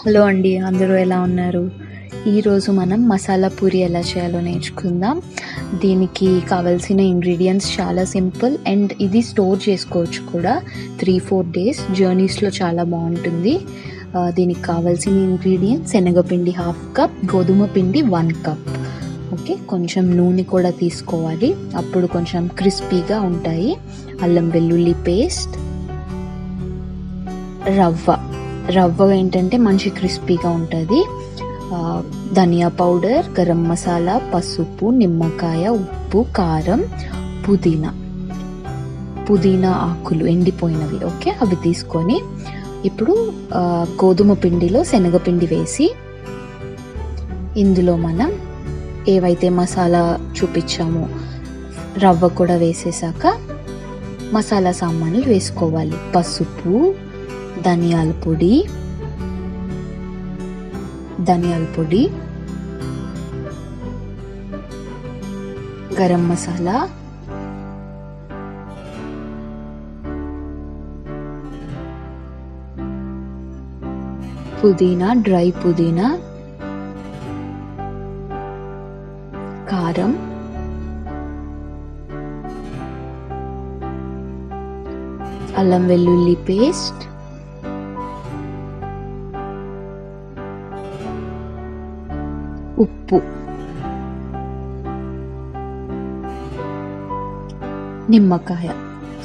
Hello అండి, అందరూ ఎలా ఉన్నారు? ఈరోజు మనం మసాలా పూరి ఎలా చేయాలో నేర్చుకుందాం. దీనికి కావాల్సిన ఇంగ్రీడియంట్స్ చాలా సింపుల్ అండ్ ఇది స్టోర్ చేసుకోవచ్చు కూడా 3-4 డేస్. జర్నీస్లో చాలా బాగుంటుంది. దీనికి కావాల్సిన ఇంగ్రీడియంట్స్ శనగపిండి 1/2 కప్, గోధుమ పిండి 1 కప్. ఓకే, కొంచెం నూనె కూడా తీసుకోవాలి, అప్పుడు కొంచెం క్రిస్పీగా ఉంటాయి. అల్లం వెల్లుల్లి పేస్ట్, రవ్వ ఏంటంటే మంచి క్రిస్పీగా ఉంటుంది. ధనియా పౌడర్, గరం మసాలా, పసుపు, నిమ్మకాయ, ఉప్పు, కారం, పుదీనా ఆకులు ఎండిపోయినవి. ఓకే, అవి తీసుకొని ఇప్పుడు గోధుమ పిండిలో శనగపిండి వేసి ఇందులో మనం ఏవైతే మసాలా చూపించామో రవ్వ కూడా వేసేసాక మసాలా సామాన్లు వేసుకోవాలి. పసుపు, ధనియాల పొడి, గరం మసాలా, పుదీనా, డ్రై పుదీనా, కారం, అల్లం వెల్లుల్లి పేస్ట్, ఉప్పు, నిమ్మకాయ,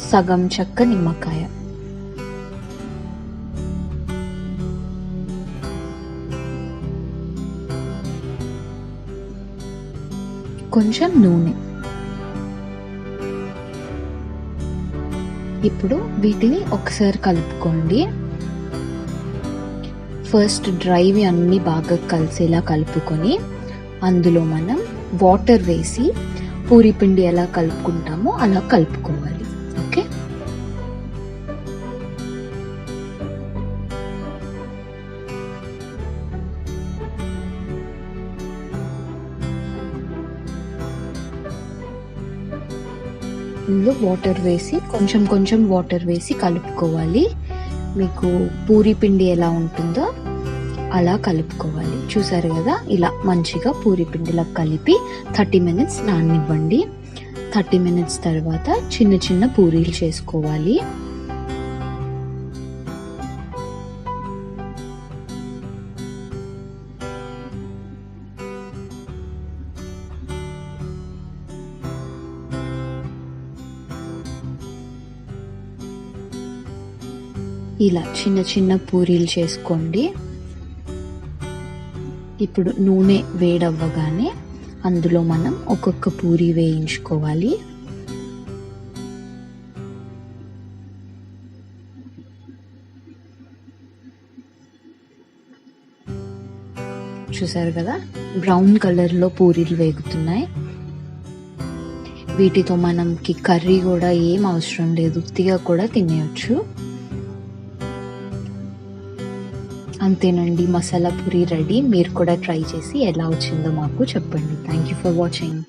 సగం చెక్క నిమ్మకాయ, కొంచెం నూనె. ఇప్పుడు వీటిని ఒకసారి కలుపుకోండి. ఫస్ట్ డ్రైవి అన్నీ బాగా కలిసేలా కలుపుకొని అందులో మనం వాటర్ వేసి పూరి పిండి ఎలా కలుపుకుంటామో అలా కలుపుకోవాలి. ఓకే, ఇందులో వాటర్ వేసి కొంచెం వాటర్ వేసి కలుపుకోవాలి. మీకు పూరి పిండి ఎలా ఉంటుందో అలా కలుపుకోవాలి. చూసారు కదా, ఇలా మంచిగా పూరి పిండిలా కలిపి 30 minutes నాననివ్వండి. 30 minutes తర్వాత చిన్న పూరీలు చేసుకోవాలి. ఇలా చిన్న పూరీలు చేసుకోండి. ఇప్పుడు నూనె వేడవ్వగానే అందులో మనం ఒక్కొక్క పూరి వేయించుకోవాలి. చూసారు కదా, బ్రౌన్ కలర్లో పూరీలు వేగుతున్నాయి. వీటితో మనకి కర్రీ కూడా ఏం అవసరం లేదు, ఉత్తిగా కూడా తినేయచ్చు. అంతేనండి, మసాలా పూరి రెడీ. మీరు కూడా ట్రై చేసి ఎలా వచ్చిందో మాకు చెప్పండి. Thank you for watching.